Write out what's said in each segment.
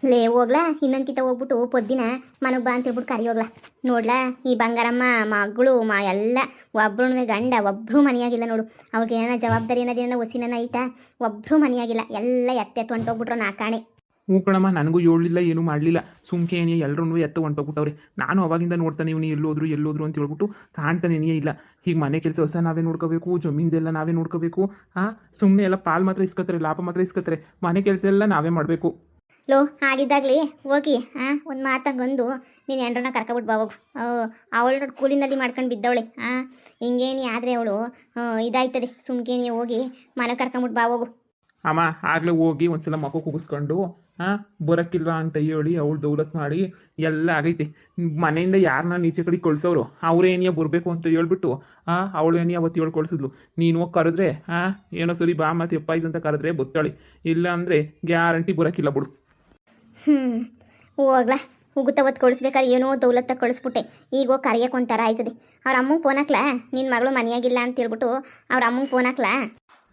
ಲೇ ಹೋಗ್ಲಾ ಇನ್ನೊಂದ್ಕಿತ ಹೋಗ್ಬಿಟ್ಟು ಪೊದ್ದಿನ ಮನಗ್ ಬಾ ಅಂತ ಹೇಳ್ಬಿಟ್ಟು ಕರಿ ಹೋಗ್ಲಾ. ನೋಡ್ಲಾ ಈ ಬಂಗಾರಮ್ಮ ಮಗಳು ಎಲ್ಲ ಒಬ್ರು ಗಂಡ ಒಬ್ರು ಮನೆಯಾಗಿಲ್ಲ ನೋಡು. ಅವ್ರಿಗೆ ಏನಾರ ಜವಾಬ್ದಾರಿ ಏನಾದೇನ ಒಸಿನ ಐತಾ, ಒಬ್ರು ಮನೆಯಾಗಿಲ್ಲ, ಎಲ್ಲ ಎತ್ತೆತ್ತು ಹೊಂಟೋಗ್ಬಿಟ್ರು ನಾಕಾಣೆ. ಹ್ಞೂ ಕಣಮ್ಮ, ನನಗೂ ಹೇಳಲಿಲ್ಲ, ಏನೂ ಮಾಡಲಿಲ್ಲ, ಸುಮ್ಕೆ ಏನೇ ಎಲ್ಲರೂ ಎತ್ತು ಹೊಂಟೋಗ್ಬಿಟ್ಟವ್ರೆ. ನಾನು ಅವಾಗಿಂದ ನೋಡ್ತಾನೆ ಇವನು ಎಲ್ಲೋದ್ರು ಅಂತ ಹೇಳ್ಬಿಟ್ಟು ಕಾಣ್ತಾನೆ ಇಲ್ಲ. ಈಗ ಮನೆ ಕೆಲಸ ಹೊಸ ನಾವೇ ನೋಡ್ಕೋಬೇಕು, ಜಮೀನ್ದೆಲ್ಲ ನಾವೇ ನೋಡ್ಕೋಬೇಕು. ಸುಮ್ಮನೆ ಎಲ್ಲ ಪಾಲ್ ಮಾತ್ರ ಇಸ್ಕೊತಾರೆ, ಲಾಭ ಮಾತ್ರ ಇಸ್ಕೊತಾರೆ, ಮನೆ ಕೆಲಸ ಎಲ್ಲ ನಾವೇ ಮಾಡಬೇಕು. ಲೋ ಆಗಿದ್ದಾಗಲಿ ಹೋಗಿ ಒಂದು ಮಾತಂಗೊಂದು ನೀನು ಎಂಡ್ರನ್ನ ಕರ್ಕೊಬಿಟ್ಟು ಬಾವು. ಅವಳು ಕೂಲಿನಲ್ಲಿ ಮಾಡ್ಕೊಂಡು ಬಿದ್ದವಳೆ. ಹಿಂಗೇನಿ ಆದರೆ ಅವಳು ಇದಾಯ್ತದೆ. ಸುಮ್ಕೇನಿ ಹೋಗಿ ಮನೆ ಕರ್ಕೊಂಬಿಟ್ಟು ಬಾ ಹೋಗು. ಅಮ್ಮ ಆಗಲೇ ಹೋಗಿ ಒಂದ್ಸಲ ಮಕ್ಕ ಕೂಗಿಸ್ಕೊಂಡು ಬರೋಕ್ಕಿಲ್ವಾ ಅಂತ ಹೇಳಿ ಅವಳು ದೌಲತ್ ಮಾಡಿ ಎಲ್ಲ ಆಗೈತೆ. ಮನೆಯಿಂದ ಯಾರನ್ನ ನೀಚೆ ಕಡೆ ಕಳ್ಸೋರು ಅವ್ರೇನಿಯ ಬರಬೇಕು ಅಂತ ಹೇಳ್ಬಿಟ್ಟು ಅವಳು ಏನಿಯ ಅವತ್ತು ಹೇಳಿ ಕಳಿಸಿದ್ಲು. ನೀನು ಹೋಗಿ ಕರೆದ್ರೆ ಏನೋ ಸರಿ ಬಾ ಮತ್ತೆ ಎಪ್ಪಾಯ್ತು ಅಂತ ಕರೆದ್ರೆ ಬತ್ತಾಳೆ, ಇಲ್ಲ ಅಂದರೆ ಗ್ಯಾರಂಟಿ ಬರೋಕ್ಕಿಲ್ಲ ಬಿಡು. ಹೋಗ್ಲಾ ಉಗುತ್ತ ಹೊತ್ತು ಕಳಿಸ್ಬೇಕಾದ್ರೆ ಏನೋ ದೌಲತ್ತ ಕಳಿಸ್ಬಿಟ್ಟೆ. ಈಗ ಹೋಗಿ ಕರೆಯೋಕೆ ಒಂಥರ ಆಯ್ತದೆ. ಅವ್ರ ಅಮ್ಮಂಗೆ ಫೋನ್ ಹಾಕ್ಲಾ, ನಿನ್ನ ಮಗಳು ಮನೆಯಾಗಿಲ್ಲ ಅಂತ ಹೇಳ್ಬಿಟ್ಟು ಅವ್ರ ಅಮ್ಮಂಗೆ ಫೋನ್ ಹಾಕ್ಲಾ.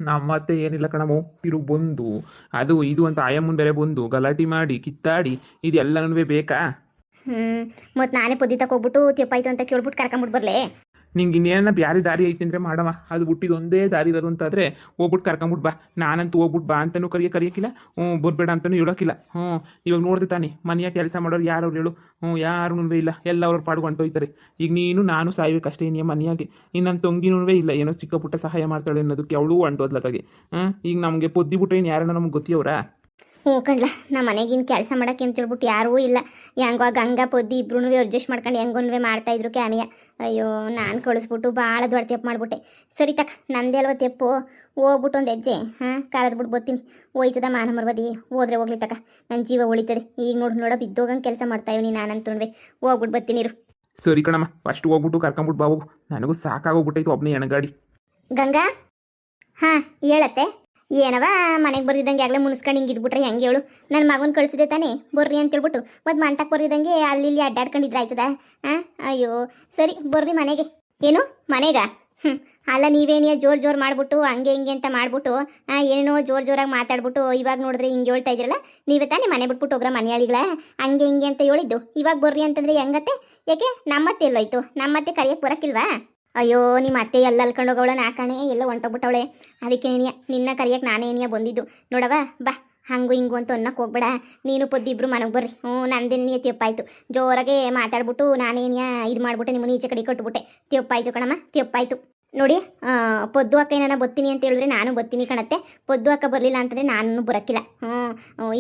ನಮ್ಮತ್ತೆ ಏನಿಲ್ಲ ಕಣಮು, ತಿರುಗಿ ಬಂದು ಅದು ಇದು ಅಂತ ಆಯಮ್ಮನ ಬೇರೆ ಬಂದು ಗಲಾಟೆ ಮಾಡಿ ಕಿತ್ತಾಡಿ ಇದೆಲ್ಲನೂ ಬೇಕಾ? ಮತ್ತು ನಾನೇ ಪೊದ್ದಿ ತಗೋಗ್ಬಿಟ್ಟು ತೆಪ್ಪಾಯ್ತು ಅಂತ ಕೇಳ್ಬಿಟ್ಟು ಕರ್ಕೊಂಬಿಟ್ಟು ಬರಲೇ. ನಿಂಗೆ ಇನ್ನೇನ ಬ್ಯಾರೆ ದಾರಿ ಐತಿ ಅಂದರೆ ಮಾಡವ, ಅದು ಬಿಟ್ಟಿದ್ದು ಒಂದೇ ದಾರಿ ಇರೋದು ಅಂತಾದರೆ ಹೋಗ್ಬಿಟ್ಟು ಕರ್ಕೊಂಬಿಟ್ಟು ಬಾ. ನಾನಂತೂ ಹೋಗ್ಬಿಟ್ಟು ಬಾ ಅಂತಲೂ ಕರಿಯೋಕ್ಕಿಲ್ಲ, ಬರಬೇಡ ಅಂತಲೂ ಹೇಳೋಕ್ಕಿಲ್ಲ. ಇವಾಗ ನೋಡ್ದೆ ತಾನೆ ಮನೆಯ ಕೆಲಸ ಮಾಡೋರು ಯಾರು ಹೇಳು? ಯಾರೂ ಇಲ್ಲ, ಎಲ್ಲ ಅವ್ರ ಪಾಡ್ಗೆ ಹೊಂಟೋಯ್ತಾರೆ. ಈಗ ನೀನು ನಾನು ಸಾಯ್ಬೇಕಷ್ಟೇ ನೀ ಮನೆಯಾಗೆ. ಇನ್ನು ನನ್ನ ತಂಗಿನೂ ಇಲ್ಲ, ಏನೋ ಚಿಕ್ಕ ಪುಟ್ಟ ಸಹಾಯ ಮಾಡ್ತಾಳೆ ಅನ್ನೋದಕ್ಕೆ ಅವಳು ಹೊಂಟೋದ್ಲತ್ತಾಗೆ. ಈಗ ನಮಗೆ ಪೊದ್ದಿ ಬಿಟ್ರೆ ಏನು ಯಾರನ್ನ ನಮ್ಗೆ ಗೊತ್ತಿಯವರಾ? ಹ್ಞೂ ಕಣ್ಲ, ನಮ್ಮ ಮನೆಗಿನ ಕೆಲಸ ಮಾಡೋಕ್ಕೆ ಅಂತ ಹೇಳ್ಬಿಟ್ಟು ಯಾರೂ ಇಲ್ಲ. ಹೆಂಗೋ ಗಂಗಾ ಪೊದ್ದಿ ಇಬ್ರು ಅಡ್ಜಸ್ಟ್ ಮಾಡ್ಕೊಂಡು ಹೆಂಗೊನ್ವೇ ಮಾಡ್ತಾಯಿದ್ರು ಕ್ಯಾಮಿಯ. ಅಯ್ಯೋ ನಾನು ಕಳಿಸ್ಬಿಟ್ಟು ಭಾಳ ದೊಡ್ಡ ತೆಪ್ಪು ಮಾಡಿಬಿಟ್ಟೆ. ಸರಿ ತಕ್ಕ ನಂದೇ ಅಲ್ವ ತೆಪ್ಪು, ಹೋಗ್ಬಿಟ್ಟು ಒಂದು ಹೆಜ್ಜೆ ಕರೆದ್ಬಿಟ್ಟು ಬರ್ತೀನಿ. ಹೋಯ್ತದ ಮಾನ ಮರ್ವದಿ, ಹೋದ್ರೆ ಹೋಗ್ಲಿ ತಕ್ಕ, ನನ್ನ ಜೀವ ಉಳಿತದೆ. ಈಗ ನೋಡೋ ಬಿದ್ದೋಗಂಗೆ ಕೆಲಸ ಮಾಡ್ತಾಯಿವ್ನಿ ನಾನಂತೂ. ಹೋಗ್ಬಿಟ್ಟು ಬರ್ತೀನಿ ಇರು. ಸರಿ ಕಣಮ್ಮ, ಫಸ್ಟ್ ಹೋಗ್ಬಿಟ್ಟು ಕರ್ಕೊಂಬಿಟ್ಟು ಬಾ ಹೋಗು. ನನಗೂ ಸಾಕಾಗೋಗ್ಬಿಟ್ಟೈತು ಒಬ್ಬನೇ ಎಣಗಾಡಿ. ಗಂಗಾ ಹೇಳತ್ತೆ ಏನವ ಮನೆಗೆ ಬರ್ದಿದ್ದಂಗೆ ಆಗಲೇ ಮುನ್ಸ್ಕೊಂಡು ಹಿಂಗೆ ಇದ್ಬಿಟ್ರೆ ಹೆಂಗೆ ಹೇಳು? ನನ್ನ ಮಗನ ಕಳಿಸಿದೆ ತಾನೇ ಬರ್ರಿ ಅಂತ ಹೇಳ್ಬಿಟ್ಟು ಮತ್ತು ಮಂತಕ್ಕೆ ಬರ್ದಿದ್ದಂಗೆ ಅಲ್ಲಿ ಇಲ್ಲಿ ಅಡ್ಡಾಡ್ಕೊಂಡಿದ್ರೆ ಆಯ್ತದ? ಅಯ್ಯೋ ಸರಿ ಬರ್ರಿ ಮನೆಗೆ. ಏನು ಮನೆಗ? ಅಲ್ಲ ನೀವೇನೇ ಜೋರು ಮಾಡಿಬಿಟ್ಟು ಹಂಗೆ ಹಿಂಗೆ ಅಂತ ಮಾಡಿಬಿಟ್ಟು ಏನೇನೋ ಜೋರಾಗಿ ಮಾತಾಡ್ಬಿಟ್ಟು ಇವಾಗ ನೋಡಿದ್ರೆ ಹಿಂಗೆ ಹೇಳ್ತಾ ಇದ್ರಲ್ಲ, ನೀವೇ ತಾನೇ ಮನೆ ಬಿಟ್ಬಿಟ್ಟು ಹೋಗ್ರ ಮನೆಯಾಳಿಗಳ ಹಂಗೆ ಹಿಂಗೆ ಅಂತ ಹೇಳಿದ್ದು. ಇವಾಗ ಬರ್ರಿ ಅಂತಂದರೆ ಹೆಂಗತ್ತೆ? ಯಾಕೆ ನಮ್ಮತ್ತೆ ಎಲ್ಲೋಯ್ತು? ನಮ್ಮತ್ತೆ ಕರಿಯಕ್ಕೆ ಬರೋಕ್ಕಿಲ್ವಾ? ಅಯ್ಯೋ ನಿಮ್ಮ ಅತ್ತೆ ಎಲ್ಲ ಅಲ್ಕೊಂಡು ಹೋಗೋಳ ನಾಕಾಣೆ ಎಲ್ಲ ಹೊಂಟೋಗ್ಬಿಟ್ಟವಳೆ. ಅದಕ್ಕೆ ನಿನ್ನ ಕರಿಯಕ್ಕೆ ನಾನೇ ಏನಿಯ ಬಂದಿದ್ದು ನೋಡವ. ಬಾ ಹಂಗು ಹಿಂಗು ಅಂತ ಅನ್ನಕ್ಕೆ ಹೋಗ್ಬೇಡ. ನೀನು ಪೊದ್ದಿ ಇಬ್ರು ಮನೆಗೆ ಬರ್ರಿ. ನಂದೇನಿಯ ತೆಪ್ಪಾಯ್ತು. ಜೋರಾಗೆ ಮಾತಾಡ್ಬಿಟ್ಟು ನಾನೇನಿಯ ಇದು ಮಾಡ್ಬಿಟ್ಟೆ, ನಿಮ್ಮನ್ನ ಈಚೆ ಕಡೆ ಕಟ್ಬಿಟ್ಟೆ. ತೆಪ್ಪಾಯ್ತು ಕಣಮ್ಮ, ತೆಪ್ಪಾಯ್ತು. ನೋಡಿ ಪೊದ್ದು ಅಕ್ಕ ಏನಾರ ಬತ್ತೀನಿ ಅಂತ ಹೇಳಿದ್ರೆ ನಾನು ಬತ್ತೀನಿ ಕಣತ್ತೆ. ಪೊದ್ದು ಅಕ್ಕ ಬರಲಿಲ್ಲ ಅಂತಂದರೆ ನಾನು ಬರೋಕ್ಕಿಲ್ಲ.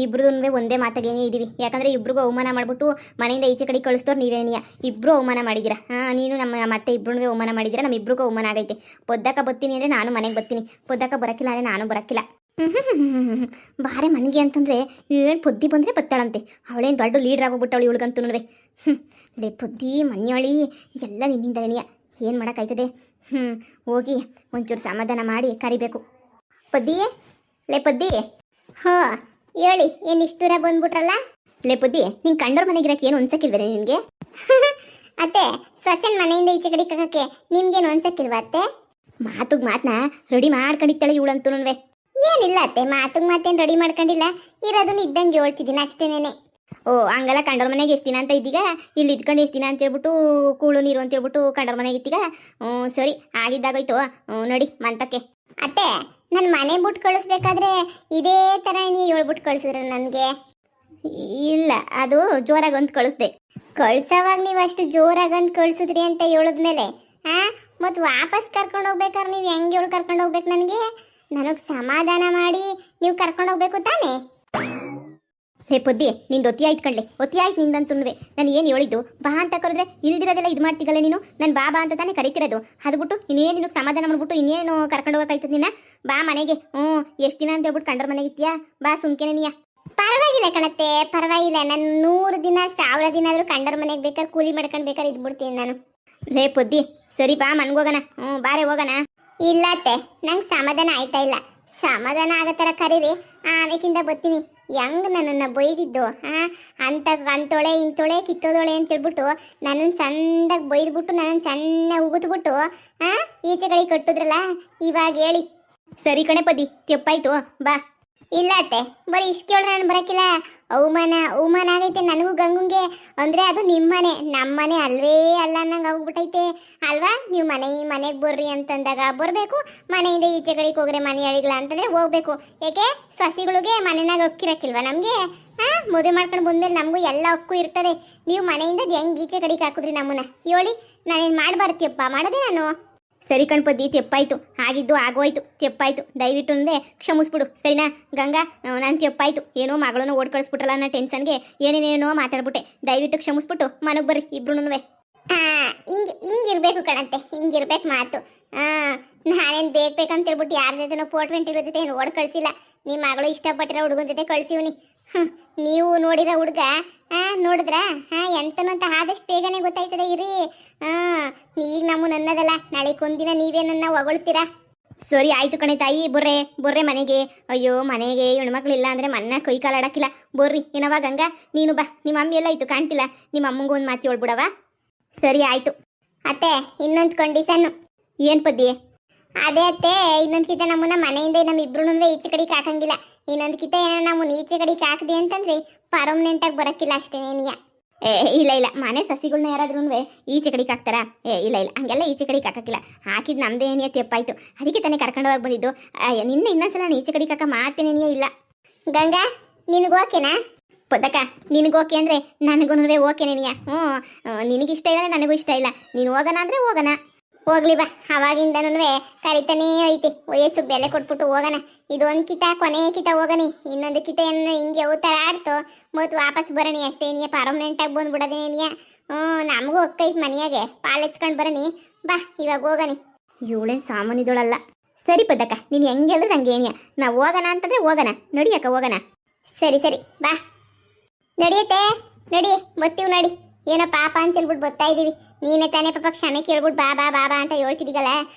ಇಬ್ರು ಒಂದೇ ಮಾತಾಗೇನೇ ಇದ್ದೀವಿ. ಯಾಕಂದರೆ ಇಬ್ರಿಗೂ ಅವಮಾನ ಮಾಡಿಬಿಟ್ಟು ಮನೆಯಿಂದ ಈಚೆ ಕಡೆ ಕಳಿಸ್ತೋರು ನೀವೇನಿಯ ಇಬ್ಬರು ಅವಮಾನ ಮಾಡಿದ್ದೀರಾ. ನೀನು ನಮ್ಮ ಮತ್ತೆ ಇಬ್ರು ಅವಮಾನ ಮಾಡಿದ್ದೀರಾ, ನಮ್ಮ ಇಬ್ರಿಗೂ ಅವಮಾನ ಆಗೈತೆ. ಪೊದ್ದಕ್ಕ ಬತ್ತೀನಿ ಅಂದರೆ ನಾನು ಮನೆಗೆ ಬರ್ತೀನಿ, ಪೊದ್ದಕ್ಕ ಬರೋಕ್ಕಿಲ್ಲ ಅಂದರೆ ನಾನು ಬರೋಕ್ಕಿಲ್ಲ. ಬಾರೆ ಮನೆಗೆ ಅಂತಂದರೆ ಏನು ಪೊದ್ದಿ ಬಂದರೆ ಬತ್ತಾಳಂತೆ. ಅವಳೇನು ದೊಡ್ಡ ಲೀಡ್ರ್ ಆಗೋಗ್ಬಿಟ್ಟವಳು ಇವಳಿಗಂತೂ. ಲೇ ಪೊದ್ದಿ ಮನ್ಯಾಳಿ ಎಲ್ಲ ನಿನ್ನಿಂದನೇನಿಯ, ಏನು ಮಾಡೋಕ್ಕಾಯ್ತದೆ? ಹೋಗಿ ಒಂಚೂರು ಸಮಾಧಾನ ಮಾಡಿ ಕರಿಬೇಕು. ಪೊದ್ದಿ, ಲೇ ಪೊದ್ದಿ. ಹೇಳಿ, ಏನು ಇಷ್ಟು ದೂರ ಬಂದ್ಬಿಟ್ರಲ್ಲ? ಲೇ ಪೊದ್ದಿ, ನಿಂಗೆ ಕಂಡೋರ್ ಮನೆಗಿರಕ್ಕೆ ಏನು ಅನ್ಸಕ್ಕಿಲ್ವೇ ನಿನಗೆ? ಅತ್ತೆ ಸ್ವಚ್ಛನ ಮನೆಯಿಂದ ಈಚೆ ಕಡೆ ಕಕ್ಕೆ ನಿಮ್ಗೇನು ಅನ್ಸಕ್ಕಿಲ್ವಾ ಅತ್ತೆ? ಮಾತನ್ನ ರೆಡಿ ಮಾಡ್ಕೊಂಡಿತ್ತಾಳೆ ಇವಳಂತೂ. ಏನಿಲ್ಲ ಅತ್ತೆ, ಮಾತೇನು ರೆಡಿ ಮಾಡ್ಕೊಂಡಿಲ್ಲ, ಇರೋದನ್ನ ಇದ್ದಂಗೆ ಹೇಳ್ತಿದ್ದೀನಿ ಅಷ್ಟೇನೇನೆ. ಹಂಗಲ್ಲ, ಕಂಡೋರ್ ಮನೆಗೆ ಎಷ್ಟು ದಿನ ಅಂತ ಇದ್ದೀಗ, ಇಲ್ಲಿ ಇದ್ಕೊಂಡು ಎಷ್ಟು ದಿನ ಅಂತ ಹೇಳ್ಬಿಟ್ಟು ಕೂಳು ನೀರು ಅಂತ ಹೇಳ್ಬಿಟ್ಟು ಕಂಡೋರ್ ಮನೆಗೆ ಇತ್ತೀಗ. ಸರಿ ಆಗಿದ್ದಾಗೋಯ್ತು, ನೋಡಿ ಮಂತಕ್ಕೆ. ಅತ್ತೆ ನನ್ನ ಮನೆ ಬಿಟ್ಟು ಕಳಿಸ್ಬೇಕಾದ್ರೆ ಇದೇ ಥರ ನೀವು ಹೇಳ್ಬಿಟ್ಟು ಕಳಿಸಿದ್ರೆ ನನಗೆ? ಇಲ್ಲ, ಅದು ಜೋರಾಗಂತ ಕಳಿಸ್ದೆ. ಕಳ್ಸೋವಾಗ ನೀವು ಅಷ್ಟು ಜೋರಾಗಂತ ಕಳಿಸಿದ್ರಿ ಅಂತ ಹೇಳಿದ್ಮೇಲೆ ಮತ್ತು ವಾಪಸ್ ಕರ್ಕೊಂಡು ಹೋಗ್ಬೇಕಾದ್ರೆ ನೀವು ಹೆಂಗೆ ಹೇಳಿ ಕರ್ಕೊಂಡು ಹೋಗ್ಬೇಕು? ನನಗೆ ಸಮಾಧಾನ ಮಾಡಿ ನೀವು ಕರ್ಕೊಂಡು ಹೋಗ್ಬೇಕು ತಾನೇ? ಹೇ ಪೊದ್ದಿ, ನಿಂದು ಒತ್ತಿ ಆಯ್ತು ಕಣ್ಲೆ, ಒತ್ತಿ ಆಯ್ತು ನಿಂದಂತೂ. ನಾನು ಏನು ಹೇಳಿದ್ದು ಬಾ ಅಂತ ಕರೆದ್ರೆ ಇಲ್ದಿರೋದೆಲ್ಲ ಇದು ಮಾಡ್ತಿದ್ದಲ್ಲ ನೀನು. ನಾನು ಬಾ ಅಂತ ತಾನೇ ಕರಿತಿರೋದು. ಅದು ಬಿಟ್ಟು ಇನ್ನೇನು ನಿನಗೆ ಸಮಾಧಾನ ಮಾಡ್ಬಿಟ್ಟು ಇನ್ನೇನು ಕರ್ಕೊಂಡು ಹೋಗೋಕ್ಕಾಯ್ತದ ನಿನ್ನ? ಬಾ ಮನೆಗೆ. ಎಷ್ಟು ದಿನ ಅಂತ ಹೇಳ್ಬಿಟ್ಟು ಕಂಡ್ರ ಮನೆಗೆ ಇತ್ತೀಯಾ? ಬಾ ಸುಮ್ಕೆನೆ ನೀಯ. ಪರವಾಗಿಲ್ಲ ಕಣತ್ತೆ, ಪರವಾಗಿಲ್ಲ. ನಾನು 100 ದಿನ 1000 ದಿನ ಆದರೂ ಕಂಡರ ಮನೆಗೆ ಬೇಕಾದ್ರೆ ಕೂಲಿ ಮಾಡ್ಕೊಂಡು ಬೇಕಾದ್ರೆ ಇದ್ಬಿಡ್ತೀನಿ ನಾನು. ಲೇ ಪೊದ್ದಿ ಸರಿ ಬಾ ಮನ್ಗೋಗೋಣ. ಬಾರೆ ಹೋಗೋಣ. ಇಲ್ಲ ಅತ್ತೆ, ನಂಗೆ ಸಮಾಧಾನ ಆಯ್ತಾ ಇಲ್ಲ. ಸಮಾಧಾನ ಆಗೋ ಥರ ಕರೀರಿ, ಆಮೇಕಿಂದ ಬರ್ತೀನಿ. ಹೆಂಗೆ ನನ್ನನ್ನು ಬೈದಿದ್ದು ಅಂತೋಳೆ ಇಂತೋಳೆ ಕಿತ್ತೋದೋಳೆ ಅಂತ ಹೇಳ್ಬಿಟ್ಟು ನನ್ನನ್ನು ಸಣ್ಣದಾಗಿ ಬೈದ್ಬಿಟ್ಟು ನನ್ನನ್ನು ಸಣ್ಣ ಉಗಿದ್ಬಿಟ್ಟು ಈಚೆ ಕಡೆ ಕಟ್ಟಿದ್ರಲ್ಲ, ಇವಾಗ ಹೇಳಿ. ಸರಿ ಕಣೆ ಪದಿ, ತೆಪ್ಪಾಯ್ತು ಬಾ. ಇಲ್ಲ ಅತ್ತೆ, ಬರೀ ಇಷ್ಟು ಕೇಳ್ರೆ ನಾನು ಬರಕಿಲ್ಲ. ಅವಮಾನ ಅವಮಾನ ಆಗೈತೆ ನನಗೂ ಗಂಗುಂಗೆ. ಅಂದ್ರೆ ಅದು ನಿಮ್ಮನೆ, ನಮ್ಮನೆ ಅಲ್ವೇ ಅಲ್ಲ ಅನ್ನಂಗೆ ಹೋಗ್ಬಿಟ್ಟೈತೆ ಅಲ್ವಾ. ನೀವು ಮನೆಗೆ ಬರ್ರಿ ಅಂತಂದಾಗ ಬರಬೇಕು, ಮನೆಯಿಂದ ಈಚೆ ಕಡೆಗೆ ಹೋಗ್ರೆ ಮನೆ ಅಳಿಲ್ಲ ಅಂತಂದ್ರೆ ಹೋಗ್ಬೇಕು. ಯಾಕೆ ಸಸಿಗಳಿಗೆ ಮನೆನಾಗ ಹಕ್ಕಿರಕ್ಕಿಲ್ವಾ ನಮಗೆ? ಮದುವೆ ಮಾಡ್ಕೊಂಡು ಬಂದ್ಮೇಲೆ ನಮಗೂ ಎಲ್ಲ ಹಕ್ಕು ಇರ್ತದೆ. ನೀವು ಮನೆಯಿಂದ ಹೆಂಗೆ ಈಚೆ ಕಡೆಗೆ ಹಾಕಿದ್ರಿ ನಮ್ಮನ್ನ ಹೇಳಿ? ನಾನೇನು ಮಾಡಬಾರ್ತಿಯಪ್ಪ, ಮಾಡೋದೇ ನಾನು. ಸರಿ ಕಣ್ಪದ್ದಿ, ತೆಪ್ಪಾಯ್ತು, ಆಗಿದ್ದು ಆಗೋಯ್ತು, ತೆಪ್ಪಾಯ್ತು. ದಯವಿಟ್ಟು ಅಂದರೆ ಕ್ಷಮಿಸ್ಬಿಡು, ಸರಿನಾ ಗಂಗಾ? ನಾನು ತೆಪ್ಪಾಯ್ತು, ಏನೋ ಮಗಳನ್ನ ಓಡ್ ಕಳಿಸ್ಬಿಟ್ರಲ್ಲ ಅನ್ನೋ ಟೆನ್ಷನ್ಗೆ ಏನೇನೇನೋ ಮಾತಾಡ್ಬಿಟ್ಟೆ. ದಯವಿಟ್ಟು ಕ್ಷಮಿಸ್ಬಿಟ್ಟು ಮನೆಗೆ ಬರ್ರಿ ಇಬ್ರು. ಹಿಂಗಿರ್ಬೇಕು ಕಣಂತೆ, ಹಿಂಗಿರ್ಬೇಕು ಮಾತು. ನಾನೇನು ಬೇಕಂತ ಹೇಳ್ಬಿಟ್ಟು ಯಾರ ಜೊತೆನೋ ಪೋರ್ಟ್ವೆಂಟಿರೋ ಜೊತೆ ಏನು ಓಡ್ ಕಳಿಸಿಲ್ಲ. ನಿಮ್ಮ ಮಗಳು ಇಷ್ಟಪಟ್ಟಿರೋ ಹುಡುಗನ ಜೊತೆ ಕಳ್ಸಿವ್ನಿ. ನೀವು ನೋಡಿರೋ ಹುಡುಗ ನೋಡಿದ್ರ ಎಂತನೂ ಅಂತ ಆದಷ್ಟು ಬೇಗನೆ ಗೊತ್ತಾಯ್ತದೆ ಇರಿ. ಈಗ ನಮ್ಮನ್ನ ಅನ್ನೋದಲ್ಲ, ನಾಳೆ ಒಂದಿನ ನೀವೇ ನನ್ನ ಹೊಗಳ್ತೀರಾ. ಸರಿ ಆಯ್ತು ಕಣೆ ತಾಯಿ, ಬರ್ರೆ ಮನೆಗೆ. ಅಯ್ಯೋ ಮನೆಗೆ ಹೆಣ್ಮಕ್ಳಿಲ್ಲ ಅಂದರೆ ಮನ್ನ ಕೈ ಕಾಲಾಡಕ್ಕಿಲ್ಲ. ಬರ್ರಿ ಏನವ ಗಂಗಾ, ನೀನು ಬಾ. ನಿಮ್ಮ ಅಮ್ಮ ಎಲ್ಲ ಆಯ್ತು ಕಾಣ್ತಿಲ್ಲ, ನಿಮ್ಮ ಅಮ್ಮಂಗೂ ಒಂದು ಮಾತು ಹೇಳ್ಬಿಡವ. ಸರಿ ಆಯ್ತು ಅತ್ತೆ. ಇನ್ನೊಂದು ಕಂಡೀಷನ್ನು. ಏನು ಪದ್ದಿ? ಅದೇ ಅತ್ತೆ, ಇನ್ನೊಂದು ಕಿತ ನಮ್ಮನ್ನ ಮನೆಯಿಂದ ನಮ್ಮಿಬ್ರು ಈಚೆ ಕಡೆಗೆ ಹಾಕಂಗಿಲ್ಲ. ಇನ್ನೊಂದು ಕಿತ ಏನೋ ನಮ್ಮನ್ನ ಈಚೆ ಕಡೆಗೆ ಹಾಕಿದೆ ಅಂತಂದ್ರೆ ಪರ್ಮನೆಂಟಾಗಿ ಬರೋಕ್ಕಿಲ್ಲ ಅಷ್ಟೇನೇನಿಯ. ಇಲ್ಲ ಮನೆ ಸಸಿಗಳನ್ನ ಯಾರಾದ್ರೂ ಈಚೆ ಕಡೆಗೆ ಹಾಕ್ತಾರಾ? ಇಲ್ಲ ಹಂಗೆಲ್ಲ ಈಚೆ ಕಡೆಗೆ ಹಾಕಕ್ಕಿಲ್ಲ. ಹಾಕಿದ್ ನಮ್ದೇನಿಯ ತೆಪ್ಪಾಯ್ತು, ಅದಕ್ಕೆ ತಾನೇ ಕರ್ಕೊಂಡು ಹೋಗಿ ಬಂದಿದ್ದು. ನಿನ್ನೆ ಇನ್ನೊಂದ್ಸಲ ನಾನು ಈಚೆ ಕಡೆಗೆ ಹಾಕ ಮಾಡ್ತೇನೇನಿಯ ಇಲ್ಲ. ಗಂಗಾ ನಿನಗೆ ಓಕೆನಾ? ಪದಕ ನಿನಗೆ ಓಕೆ ಅಂದರೆ ನನಗೂ ಓಕೆನೇನಿಯ. ನಿನಗಿಷ್ಟ ಇಲ್ಲ ನನಗೂ ಇಷ್ಟ ಇಲ್ಲ. ನೀನು ಹೋಗೋಣ ಅಂದರೆ ಹೋಗೋಣ. ಹೋಗ್ಲಿ ಬಾ, ಅವಾಗಿಂದನೂ ಕರಿತಾನೇ ಐತಿ. ವಯಸ್ಸು ಬೆಲೆ ಕೊಟ್ಬಿಟ್ಟು ಹೋಗೋಣ. ಇದೊಂದು ಕಿತ ಕೊನೆ ಕಿತ ಹೋಗನಿ, ಇನ್ನೊಂದು ಕಿತ ಏನು ಹಿಂಗೆ ಉತ್ತರ ಆಡ್ತು ಮತ್ತು ವಾಪಸ್ ಬರೋಣಿ ಅಷ್ಟೇನಿಯ. ಪರ್ಮನೆಂಟಾಗಿ ಬಂದ್ಬಿಡೋದೇನಿಯ. ನಮಗೂ ಒಕ್ಕೈತೆ ಮನೆಯಾಗೆ ಪಾಲೆತ್ಕೊಂಡು ಬರೋಣಿ. ಬಾ ಇವಾಗ ಹೋಗನಿ. ಇವಳೇನು ಸಾಮಾನ್ಯದೊಳಲ್ಲ. ಸರಿ ಪದಕ, ನೀನು ಹೆಂಗೆ ಹೇಳಿದ್ರೆ ಹಂಗೆ ಏನಿಯ. ನಾವು ಹೋಗೋಣ ಅಂತಂದ್ರೆ ಹೋಗೋಣ. ನಡಿಯಕ್ಕ ಹೋಗೋಣ. ಸರಿ ಬಾ ನಡಿಯತ್ತೆ, ನಡಿ ಬರ್ತೀವಿ. ನಡಿ ಏನೋ ಪಾಪ ಅಂತ ಹೇಳ್ಬಿಟ್ಟು ಬರ್ತಾ ಇದೀವಿ. ನೀನೇ ತಾನೇ ಪಾಪ ಕ್ಷಮೆ ಕೇಳ್ಬಿಟ್ಟು ಬಾ ಅಂತ ಹೇಳ್ತಿದ್ದೀಗಲ್ಲ,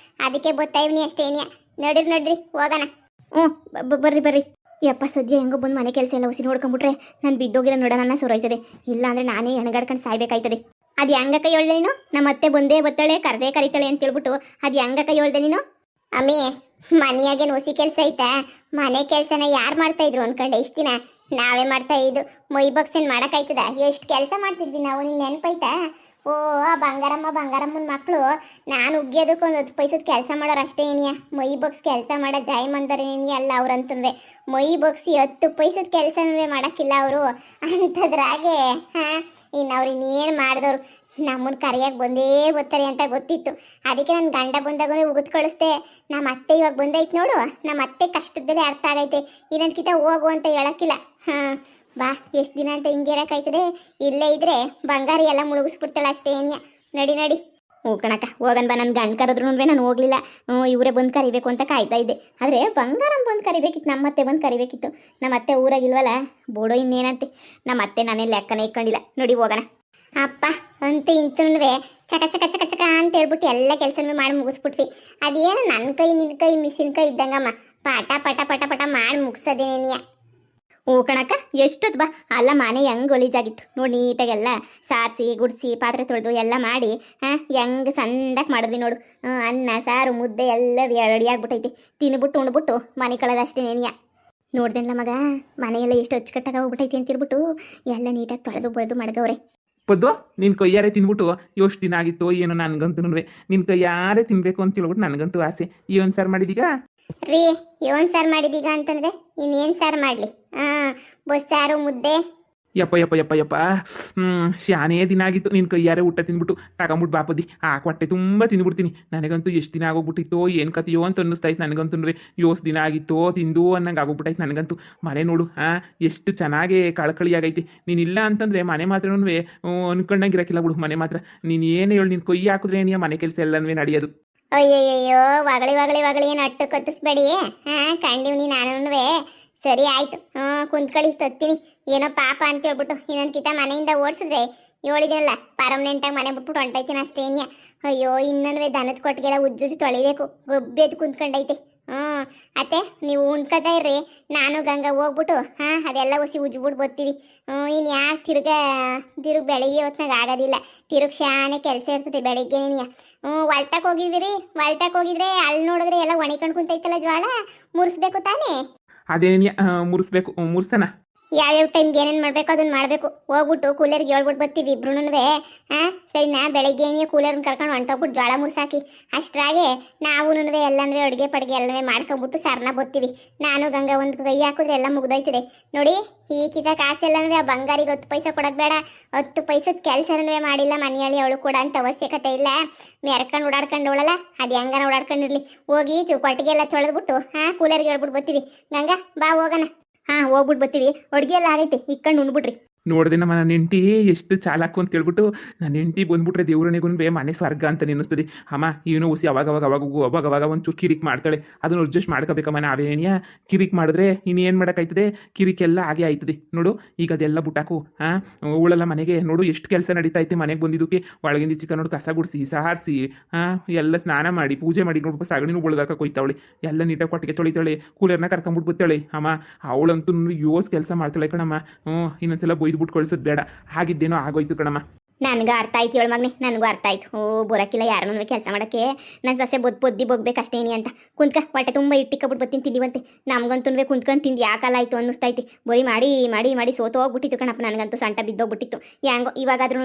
ಅದಕ್ಕೆ ಬರ್ತಾ ಇವ್ನಿ ಅಷ್ಟೇನಿಯ. ನಡ್ರಿ ಹೋಗೋಣ. ಬರ್ರಿ. ಯಪ್ಪ ಸಜ್ಜೆ ಹೆಂಗೋ ಬಂದು ಮನೆ ಕೆಲಸ ಎಲ್ಲ ಉಸಿ ನೋಡ್ಕೊಂಡ್ಬಿಟ್ರೆ ನಾನು ಬಿದ್ದೋಗಿರೋ ನೋಡೋಣ ಸುರೋಯ್ತದೆ. ಇಲ್ಲ ಅಂದರೆ ನಾನೇ ಎಣಗಾಡ್ಕೊಂಡು ಸಾಯ್ಬೇಕಾಯ್ತದೆ. ಅದು ಹೆಂಗಕ್ಕ ಹೇಳ್ದೆ ನೀನು? ನಮ್ಮ ಅತ್ತೆ ಬಂದೇ ಬತ್ತಾಳೆ, ಕರೆದೇ ಕರಿತಾಳೆ ಅಂತ ಹೇಳ್ಬಿಟ್ಟು ಅದು ಹೆಂಗಕ್ಕ ಹೇಳ್ದೆ ನೀನು? ಅಮ್ಮಿ, ಮನೆಯಾಗೇನು ಹೊಸಿ ಕೆಲಸ ಐತಾ? ಮನೆ ಕೆಲಸನ ಯಾರು ಮಾಡ್ತಾ ಇದ್ರು ಅನ್ಕೊಂಡೆ ಇಷ್ಟು ದಿನ? ನಾವೇ ಮಾಡ್ತಾ ಇದ್ದು. ಮೈ ಬಗ್ಸೇನು ಮಾಡೋಕ್ಕಾಯ್ತದ? ಎಷ್ಟು ಕೆಲಸ ಮಾಡ್ತಿದ್ವಿ ನಾವು, ನಿಂಗೆ ನೆನಪೈತಾ? ಓ ಬಂಗಾರಮ್ಮನ ಮಕ್ಕಳು ನಾನು ಉಗ್ಯೋದಕ್ಕೆ ಒಂದು 10 ಪೈಸದ ಕೆಲಸ ಮಾಡೋರು ಅಷ್ಟೇ ಏನಿಯ. ಮೈ ಬಗ್ಸ್ ಕೆಲಸ ಮಾಡೋ ಜಾಯ್ ಮಂದರೇನಿ ಅಲ್ಲ ಅವ್ರಂತಂದ್ರೆ. ಮೈ ಬಗ್ಸಿ 10 ಪೈಸದ ಕೆಲಸನೂ ಮಾಡೋಕ್ಕಿಲ್ಲ ಅವರು. ಅಂಥದ್ರಾಗೆ ಇನ್ನು ಅವ್ರು ಇನ್ನೇನು ಮಾಡಿದವರು ನಮ್ಮನ್ನು ಕರೆಯಾಗಿ ಬಂದೇ ಬರ್ತಾರೆ ಅಂತ ಗೊತ್ತಿತ್ತು. ಅದಕ್ಕೆ ನನ್ನ ಗಂಡ ಬಂದಾಗೂ ಉಗಿದು ಕಳಿಸ್ದೆ. ನಮ್ಮ ಅತ್ತೆ ಇವಾಗ ಬಂದೈತೆ ನೋಡು, ನಮ್ಮ ಅತ್ತೆ ಕಷ್ಟದ ಬೆಲೆ ಅರ್ಥ ಆಗೈತೆ. ಇನ್ನೊಂದ್ಕಿತ ಹೋಗು ಅಂತ ಹೇಳೋಕ್ಕಿಲ್ಲ. ಬಾ, ಎಷ್ಟು ದಿನ ಅಂತ ಹಿಂಗೆ ಇರೋಕ್ಕಾಯ್ತದೆ? ಇಲ್ಲೇ ಇದ್ರೆ ಬಂಗಾರ ಎಲ್ಲ ಮುಳುಗಿಸ್ಬಿಡ್ತಾಳೆ ಅಷ್ಟೇ ಏನಿಯ. ನಡಿ. ಕಣಕ್ಕ ಹೋಗನ್ ಬಾ. ನನ್ನ ಗಂಡ ಕರೆದ್ರು ನಾನು ಹೋಗ್ಲಿಲ್ಲ. ಇವರೇ ಬಂದು ಕರಿಬೇಕು ಅಂತ ಕಾಯ್ತಾ ಇದ್ದೆ. ಆದರೆ ಬಂಗಾರಮ್ಮ ಬಂದು ಕರಿಬೇಕಿತ್ತು, ನಮ್ಮ ಅತ್ತೆ ಬಂದು ಕರಿಬೇಕಿತ್ತು. ನಮ್ಮ ಅತ್ತೆ ಊರಾಗಿಲ್ವಲ್ಲ, ಬೋಡೋ ಇನ್ನೇನಂತೆ. ನಮ್ಮ ಅತ್ತೆ ನಾನೇನು ಲೆಕ್ಕನೇ ಇಟ್ಕೊಂಡಿಲ್ಲ. ನೋಡಿ ಹೋಗೋಣ. ಅಪ್ಪ ಅಂತೂ ಇಂತೂ ಚಕ ಅಂತ ಹೇಳ್ಬಿಟ್ಟು ಎಲ್ಲ ಕೆಲಸನೂ ಮಾಡಿ ಮುಗಿಸ್ಬಿಟ್ವಿ. ಅದೇನು ನನ್ನ ಕೈ ನಿನ್ನ ಕೈ ಮಿಸಿನ ಕೈ ಇದ್ದಂಗಮ್ಮ, ಪಟ ಮಾಡಿ ಮುಗಿಸೋದೇನಿಯ. ಕಣಕ್ಕ ಎಷ್ಟೊತ್ತು ಬಾ. ಅಲ್ಲ ಮನೆ ಹೆಂಗೆ ಗಲೀಜಾಗಿತ್ತು ನೋಡಿ, ನೀಟಾಗೆಲ್ಲ ಸಾರಿಸಿ ಗುಡಿಸಿ ಪಾತ್ರೆ ತೊಳೆದು ಎಲ್ಲ ಮಾಡಿ ಹೆಂಗೆ ಸಂದಾಗಿ ಮಾಡಿದ್ವಿ ನೋಡು. ಅನ್ನ ಸಾರು ಮುದ್ದೆ ಎಲ್ಲ ರೆಡಿ ಆಗ್ಬಿಟ್ಟೈತಿ. ತಿನ್ಬಿಟ್ಟು ಉಣ್ಬಿಟ್ಟು ಮನೆ ಕಳೆದಷ್ಟೇ ನೇನಿಯ. ನೋಡ್ದೇನಲ್ಲ ಮಗ, ಮನೆಯೆಲ್ಲ ಎಷ್ಟು ಅಚ್ಚುಕಟ್ಟಾಗಿ ಹೋಗ್ಬಿಟ್ಟೈತಿ ಅಂತಿರ್ಬಿಟ್ಟು ಎಲ್ಲ ನೀಟಾಗಿ ತೊಳೆದು ಬಳೆದು ಮಡಗವ್ರೆ. ಪದ್ದು ನಿನ್ನ ಕೈಯಾರೆ ತಿನ್ಬಿಟ್ಟು ಎಷ್ಟು ದಿನ ಆಗಿತ್ತು ಏನೋ ನನಗಂತೂ. ನಿನ್ನ ಕೈಯಾರೆ ತಿನ್ಬೇಕು ಅಂತ ಹೇಳ್ಬಿಟ್ಟು ನನಗಂತೂ ಆಸೆ. ಈ ಒಂದು ಸಾರು ಮಾಡಿದೀಗ ರೀ, ಏನು ಸಾರು ಮಾಡಿದೀಗ ಅಂತಂದ್ರೆ ಇನ್ನೇನು ಸಾರು ಮಾಡಲಿ? ಬಸ್ಸಾರು ಮುದ್ದೆ. ಯಪ್ಪ ಶಾನೇ ದಿನ ಆಗಿತ್ತು ನಿನ್ನ ಕೈಯಾರೆ ಊಟ ತಿಂದ್ಬಿಟ್ಟು ತಗೊಂಬಿಟ್ಟು ಬಾಪದಿ ಹೊಟ್ಟೆ ತುಂಬ ತಿಂದ್ಬಿಡ್ತೀನಿ. ನನಗಂತೂ ಎಷ್ಟು ದಿನ ಆಗೋಗ್ಬಿಟ್ಟಿತ್ತೋ ಏನು ಕತೆಯೋ ಅಂತ ಅನ್ನಿಸ್ತಾಯ್ತು ನನಗಂತೂ. ಎಷ್ಟು ದಿನ ಆಗಿತ್ತೋ ತಿಂದು ಅನ್ನಂಗೆ ಆಗೋಗ್ಬಿಟ್ಟಾಯ್ತು ನನಗಂತೂ. ಮನೆ ನೋಡು ಎಷ್ಟು ಚೆನ್ನಾಗಿ ಕಳಕಳಿಯಾಗೈತಿ. ನೀನಿಲ್ಲ ಅಂತಂದರೆ ಮನೆ ಮಾತ್ರ ಅನ್ಕೊಂಡಂಗಿರಕ್ಕಿಲ್ಲ ಬಿಡು. ಮನೆ ಮಾತ್ರ ನೀನು ಏನು ಹೇಳು, ನಿನ್ನ ಕೈ ಹಾಕಿದ್ರೆ ಏನಿಯ ಮನೆ ಕೆಲಸ ಎಲ್ಲನೂ ನಡೆಯೋದು. ಅಯ್ಯಯ್ಯೋ ಒಗಳಿ ಏನು ಅಟ್ಟು ಕತ್ತಿಸ್ಬೇಡಿ. ಕಂಡಿವ್ನಿ ನಾನು. ಸರಿ ಆಯ್ತು, ಕುಂತ್ಕೊಳ್ಳಿ ತತ್ತೀನಿ. ಏನೋ ಪಾಪ ಅಂತ ಹೇಳ್ಬಿಟ್ಟು ಇನ್ನೊಂದು ಕಿತ ಮನೆಯಿಂದ ಓಡಿಸಿದ್ರೆ ಹೇಳಿದ್ರಲ್ಲ ಪರ್ಮನೆಂಟಾಗಿ ಮನೆ ಬಿಟ್ಬಿಟ್ಟು ಹೊಂಟೈತೀನಿ ಅಷ್ಟೇನಿಯ. ಅಯ್ಯೋ ಇನ್ನೂ ದನದ ಕೊಟ್ಟಿಗೆಲ್ಲ ಉಜ್ಜುಜ್ಜು ತೊಳಿಬೇಕು, ಗೊಬ್ಬೆದ್ದು ಕುಂತ್ಕೊಂಡೈತೆ. ಅತ್ತೆ ನೀವು ಉಣ್ಕೊತಾ ಇರ್ರಿ, ನಾನು ಗಂಗಾ ಹೋಗ್ಬಿಟ್ಟು ಅದೆಲ್ಲ ಹೊಸಿ ಉಜ್ಬಿಟ್ಟು ಬರ್ತೀವಿ. ಇನ್ನು ಯಾಕೆ ತಿರುಗಿ ಬೆಳಿಗ್ಗೆ ಹೊತ್ನಾಗ ಆಗೋದಿಲ್ಲ. ತಿರುಗಿ ಶಾನೆ ಕೆಲಸ ಇರ್ತದೆ ಬೆಳಿಗ್ಗೆ. ಹೊಲ್ಟಕ್ಕೆ ಹೋಗಿದ್ವಿ. ಹೊಲ್ಟಕ್ಕೆ ಹೋಗಿದ್ರೆ ಅಲ್ಲಿ ನೋಡಿದ್ರೆ ಎಲ್ಲ ಒಣಕೊಂಡು ಕುಂತೈತಲ್ಲ ಜ್ವಾಳ, ಮುರಿಸ್ಬೇಕು ತಾನೇ. ಅದೇನೇ ಮುರಿಸ್ಬೇಕು ಮುರ್ಸನ. ಯಾವ್ಯಾವ ಟೈಮ್ಗೆ ಏನೇನು ಮಾಡಬೇಕು ಅದನ್ನ ಮಾಡಬೇಕು. ಹೋಗ್ಬಿಟ್ಟು ಕೂಲರ್ಗೆ ಹೇಳ್ಬಿಟ್ಟು ಬರ್ತೀವಿ ಇಬ್ರುನುವೆ. ಸರಿನಾ? ಬೆಳಗ್ಗೆ ಏನೇ ಕೂಲರ್ನ ಕರ್ಕೊಂಡು ಹೊಂಟೋಗ್ಬಿಟ್ಟು ಜೋಳ ಮುರ್ಸಾಕಿ. ಅಷ್ಟ್ರಾಗೆ ನಾವುನುವೆ ಎಲ್ಲನೂ ಅಡುಗೆ ಪಡ್ಗೆ ಎಲ್ಲವೇ ಮಾಡ್ಕೊಂಬಿಟ್ಟು ಸರ್ನ ಬರ್ತೀವಿ. ನಾನು ಗಂಗಾ ಒಂದು ಕೈ ಹಾಕಿದ್ರೆ ಎಲ್ಲ ಮುಗ್ದೋಯ್ತದೆ ನೋಡಿ. ಈ ಕಿತ ಕಾಸೆಲ್ಲನೂ ಆ ಬಂಗಾರಿಗೆ 10 ಪೈಸೆ ಕೊಡೋದು ಬೇಡ. 10 ಪೈಸದ ಕೆಲಸನೂ ಮಾಡಿಲ್ಲ ಮನೆಯಲ್ಲಿ ಅವಳು ಕೂಡ ಅಂತ ಅವಶ್ಯಕತೆ ಇಲ್ಲ. ಮೆರ್ಕೊಂಡು ಓಡಾಡ್ಕೊಂಡು ಅವಳಲ್ಲ, ಅದು ಹೆಂಗನ ಓಡಾಡ್ಕೊಂಡಿರ್ಲಿ. ಹೋಗಿ ಕೊಟ್ಟಿಗೆಲ್ಲ ತೊಳೆದ್ಬಿಟ್ಟು ಕೂಲರ್ಗೆ ಹೇಳ್ಬಿಟ್ಟು ಬರ್ತೀವಿ. ಗಂಗಾ ಬಾ ಹೋಗೋಣ. ಹೋಗ್ಬಿಟ್ಟು ಬರ್ತೀವಿ. ಅಡುಗೆ ಎಲ್ಲ ಆಗೈತೆ, ಇಕ್ಕಂಡು ಉಣ್ಬಿಡ್ರಿ. ನೋಡಿದೆ ನಮ್ಮ ನನ್ನ ಹೆಂಡತಿ ಎಷ್ಟು ಚಾಲಾಕು ಅಂತ ಹೇಳ್ಬಿಟ್ಟು, ನನ್ನ ಹೆಂಡತಿ ಬಂದ್ಬಿಟ್ರೆ ದೇವ್ರನಿಗೂ ಮನೆ ಸ್ವರ್ಗ ಅಂತ ನೆನೆಸ್ತದೆ. ಅಮ್ಮ ಏನೋ ಹುಸಿ ಅವಾಗ ಒಂಚೂರು ಕಿರಿಕ್ ಮಾಡ್ತಾಳೆ, ಅದನ್ನು ಅಡ್ಜಸ್ಟ್ ಮಾಡ್ಕೋಬೇಕಮ್ಮ. ನಾವೇನಿಯ ಕಿರಿಕ್ ಮಾಡಿದ್ರೆ ಇನ್ನೇನು ಮಾಡೋಕ್ಕಾಯ್ತದೆ? ಕಿರಿಕೆಲ್ಲ ಹಾಗೆ ಆಯ್ತದೆ ನೋಡು. ಈಗ ಅದೆಲ್ಲ ಬುಟ್ಟಾಕು. ಅವಳೆಲ್ಲ ಮನೆಗೆ ನೋಡು ಎಷ್ಟು ಕೆಲಸ ನಡೀತಾ ಐತೆ. ಮನೆಗೆ ಬಂದಿದ್ದಕ್ಕೆ ಒಳಗಿಂದ ಚಿಕ್ಕ ನೋಡು, ಕಸ ಗುಡಿಸಿ ಸಾರಿಸಿ ಎಲ್ಲ ಸ್ನಾನ ಮಾಡಿ ಪೂಜೆ ಮಾಡಿ ನೋಡ್ಬೇಕು. ಸಗಣಿನೂ ಬಳ್ದಾಕ ಕೊಯ್ತಾವಳೆ, ಎಲ್ಲ ನೀಟಾಗಿ ಕೊಟ್ಟಿಗೆ ತೊಳಿತಾಳೆ, ಕೂಲರ್ನ ಕರ್ಕೊಂಬಿಟ್ಟು ಬರ್ತಾಳೆ. ಅಮ್ಮ ಅವಳಂತೂ ಯೋಸ್ ಕೆಲಸ ಮಾಡ್ತಾಳೆ ಕಣಮ್ಮ. ಇನ್ನೊಂದ್ಸಲ ಬೈದ್ಬಿಟ್ಟು ಕಳ್ಸೋದು ಬೇಡ. ಹಾಗಿದ್ದೇನೋ ಆಗೋಯ್ತು ಕಣಮ್ಮ. ನನಗೂ ಅರ್ಥ ಆಯ್ತು ಹೇಳು ಮಗನೆ, ನನಗೂ ಅರ್ಥ ಆಯ್ತು. ಬರೋಕ್ಕಿಲ್ಲ ಯಾರನ್ನೂ ಕೆಲಸ ಮಾಡೋಕ್ಕೆ. ನನ್ನ ಸಸ್ಯ ಬೊದ್ದಿ ಬೋಗ್ಬೇಕಷ್ಟೇನಿ ಅಂತ ಕುಂತ್ಕ. ಹೊಟ್ಟೆ ತುಂಬ ಇಟ್ಟಿಕ್ಕೊಬಿಟ್ಟು ಬರ್ತೀನಿ ತಿಂದಿವಂತೆ. ನಮ್ಗಂತೂ ಕುಂತ್ಕೊಂಡು ತಿಂದು ಯಾಕಲ್ಲ ಆಯಿತು ಅನ್ನಿಸ್ತೈತಿ. ಬರೀ ಮಾಡಿ ಮಾಡಿ ಮಾಡಿ ಸೋತೋಗ್ಬಿಟ್ಟಿತ್ತು ಕಣಪ್ಪ. ನನಗಂತೂ ಸೊಂಟ ಬಿದ್ದೋಗ್ಬಿಟ್ಟಿತ್ತು. ಹೆಂಗೋ ಇವಾಗಾದ್ರೂ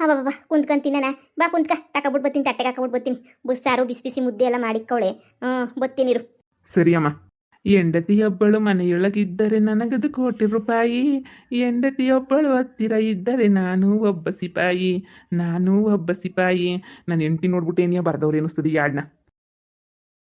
ಅಬ್ಬಬ್ಬ ಕುಂತ್ಕೊಂಡು ತಿನ್ನೋಣ. ಬಾ ಕುಂತ್ಕ, ತಗೊಬಿಟ್ಟು ಬರ್ತೀನಿ, ತಟ್ಟೆಗೆ ಹಾಕೊಬಿಟ್ಟು ಬರ್ತೀನಿ. ಬುಸ್ಸಾರು ಬಿಸಿ ಬಿಸಿ ಮುದ್ದೆ ಎಲ್ಲ ಮಾಡಿಕ್ಕವಳೆ. ಬರ್ತೀನಿರು. ಸರಿ ಅಮ್ಮ. ಹೆಂಡತಿಯೊಬ್ಬಳು ಮನೆಯೊಳಗಿದ್ದರೆ ನನಗದು ಕೋಟಿ ರೂಪಾಯಿ. ಹೆಂಡತಿಯೊಬ್ಬಳು ಹತ್ತಿರ ಇದ್ದರೆ ನಾನು ಒಬ್ಬ ಸಿಪಾಯಿ. ನನ್ನ ಹೆಂಡತಿ ನೋಡ್ಬಿಟ್ಟು ಏನಿಯ ಬರ್ದವ್ರು ಅನ್ನಿಸ್ತದೆ ಯಾಡ್ನ.